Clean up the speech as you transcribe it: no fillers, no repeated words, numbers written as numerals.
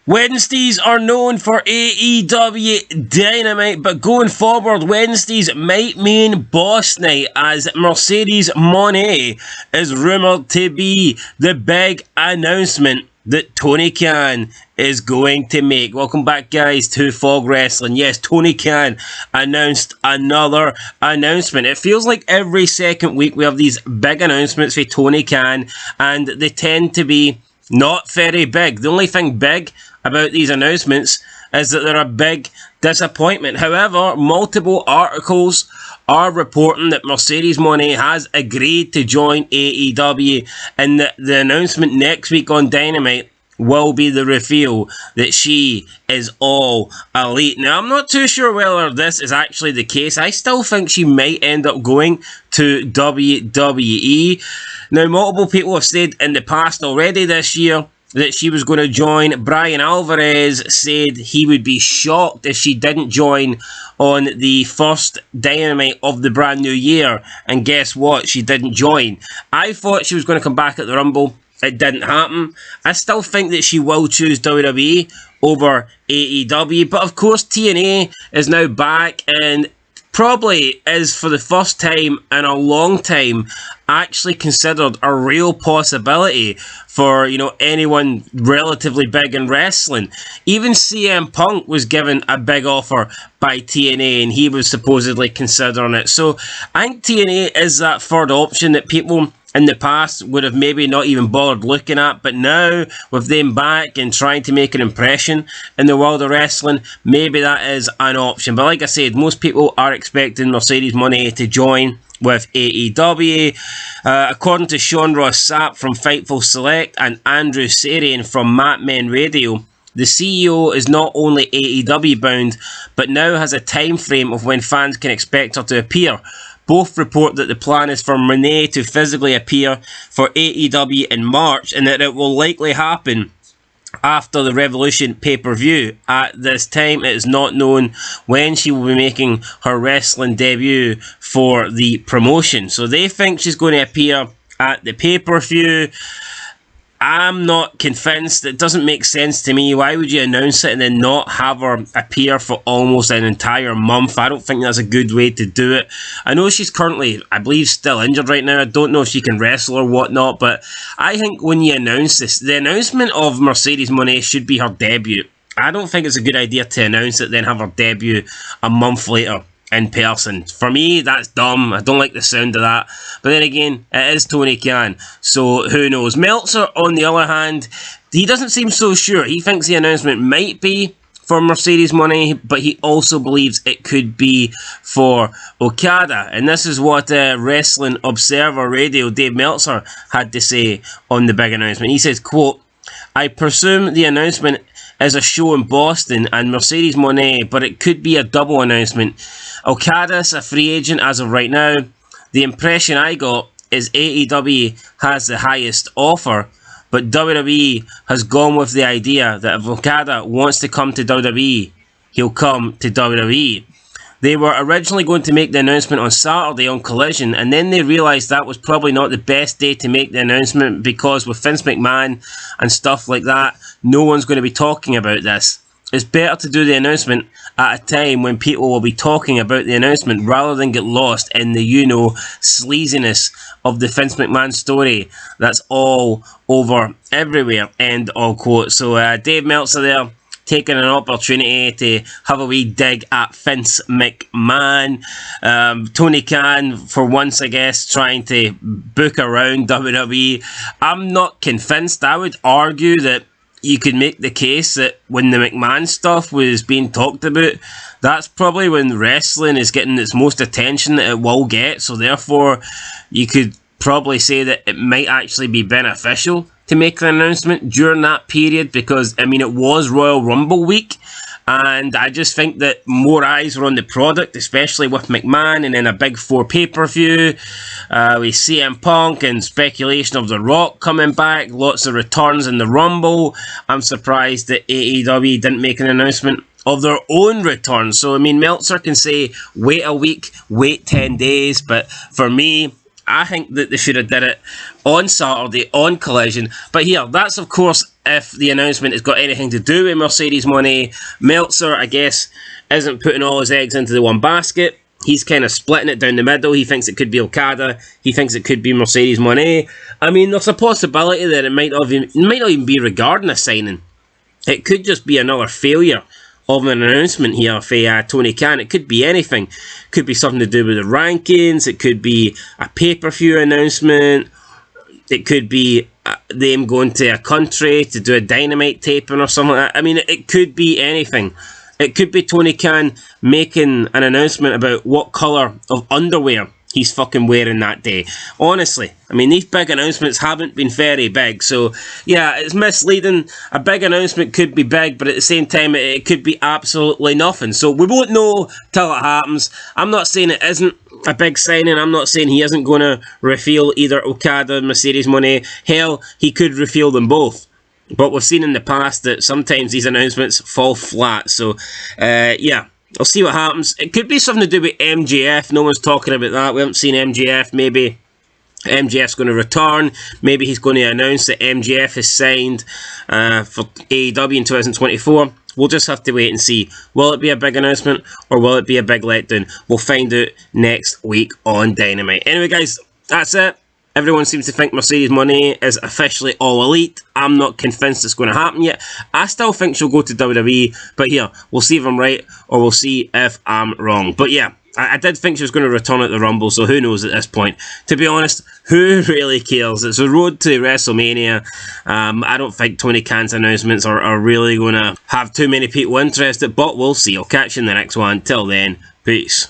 Wednesdays are known for AEW Dynamite, but going forward, Wednesdays might mean Boss Night, as Mercedes Mone is rumoured to be the big announcement that Tony Khan is going to make. Welcome back, guys, to Fog Wrestling. Yes, Tony Khan announced another announcement. It feels like every second week we have these big announcements for Tony Khan, and they tend to be not very big. The only thing big about these announcements is that they're a big disappointment. However, multiple articles are reporting that Mercedes Mone has agreed to join AEW, and that the announcement next week on Dynamite will be the reveal that she is all elite. Now, I'm not too sure whether this is actually the case. I still think she might end up going to WWE. Now, multiple people have said in the past already this year that she was going to join. Brian Alvarez said he would be shocked if she didn't join on the first Dynamite of the brand new year. And guess what? She didn't join. I thought she was going to come back at the Rumble. It didn't happen. I still think that she will choose WWE over AEW. But of course, TNA is now back, and probably is, for the first time in a long time, actually considered a real possibility for, anyone relatively big in wrestling. Even CM Punk was given a big offer by TNA, and he was supposedly considering it. So I think TNA is that third option that people in the past would have maybe not even bothered looking at, but now with them back and trying to make an impression in the world of wrestling, maybe that is an option. But like I said, most people are expecting Mercedes Mone to join with AEW. According to Sean Ross Sapp from Fightful Select and Andrew Sarian from Mat Men Radio, the CEO is not only AEW bound, but now has a time frame of when fans can expect her to appear. Both report that the plan is for Mone to physically appear for AEW in March, and that it will likely happen after the Revolution pay-per-view. At this time, it is not known when she will be making her wrestling debut for the promotion. So they think she's going to appear at the pay-per-view. I'm not convinced. It doesn't make sense to me. Why would you announce it and then not have her appear for almost an entire month? I don't think that's a good way to do it. I know she's currently, I believe, still injured right now. I don't know if she can wrestle or whatnot, but I think when you announce this, the announcement of Mercedes Mone should be her debut. I don't think it's a good idea to announce it, then have her debut a month later in person. For me, that's dumb. I don't like the sound of that. But then again, it is Tony Khan, so who knows. Meltzer, on the other hand, he doesn't seem so sure. He thinks the announcement might be for Mercedes Mone, but he also believes it could be for Okada. And this is what Wrestling Observer Radio Dave Meltzer had to say on the big announcement. He says, quote, "I presume the announcement is a show in Boston and Mercedes Mone, but it could be a double announcement. Okada's a free agent as of right now. The impression I got is AEW has the highest offer, but WWE has gone with the idea that if Okada wants to come to WWE, he'll come to WWE. They were originally going to make the announcement on Saturday on Collision, and then they realised that was probably not the best day to make the announcement, because with Vince McMahon and stuff like that, no one's going to be talking about this. It's better to do the announcement at a time when people will be talking about the announcement, rather than get lost in the, sleaziness of the Vince McMahon story that's all over everywhere." End all quote. So Dave Meltzer there, taking an opportunity to have a wee dig at Vince McMahon. Tony Khan, for once, I guess, trying to book around WWE. I'm not convinced. I would argue that you could make the case that when the McMahon stuff was being talked about, that's probably when wrestling is getting its most attention that it will get. So therefore, you could probably say that it might actually be beneficial to make an announcement during that period, because, it was Royal Rumble week, and I just think that more eyes were on the product, especially with McMahon, and then a Big Four pay-per-view, with CM Punk and speculation of The Rock coming back, lots of returns in the Rumble. I'm surprised that AEW didn't make an announcement of their own return. So, Meltzer can say, wait a week, wait 10 days, but for me, I think that they should have did it on Saturday on Collision. But here, that's of course if the announcement has got anything to do with Mercedes Mone. Meltzer, I guess, isn't putting all his eggs into the one basket. He's kind of splitting it down the middle. He thinks it could be Okada. He thinks it could be Mercedes Mone. I mean, there's a possibility that it might not even be regarding a signing. It could just be another failure of an announcement here for Tony Khan. It could be anything. It could be something to do with the rankings. It could be a pay-per-view announcement. It could be them going to a country to do a Dynamite taping or something like that. I mean, it could be anything. It could be Tony Khan making an announcement about what colour of underwear he's fucking wearing that day. Honestly, I mean, these big announcements haven't been very big, so yeah, it's misleading. A big announcement could be big, but at the same time, it could be absolutely nothing. So we won't know till it happens. I'm not saying it isn't a big signing. I'm not saying he isn't going to reveal either Okada, Mercedes Mone. Hell, he could reveal them both. But we've seen in the past that sometimes these announcements fall flat. So, yeah, I'll see what happens. It could be something to do with MJF. No one's talking about that. We haven't seen MJF. Maybe MJF's going to return. Maybe he's going to announce that MJF is signed for AEW in 2024. We'll just have to wait and see. Will it be a big announcement or will it be a big letdown? We'll find out next week on Dynamite. Anyway, guys, that's it. Everyone seems to think Mercedes Mone is officially all elite. I'm not convinced it's going to happen yet. I still think she'll go to WWE, but here, we'll see if I'm right, or we'll see if I'm wrong. But yeah, I did think she was going to return at the Rumble, so who knows at this point. To be honest, who really cares? It's a road to WrestleMania. I don't think Tony Khan's announcements are really going to have too many people interested, but we'll see. I'll catch you in the next one. Till then, peace.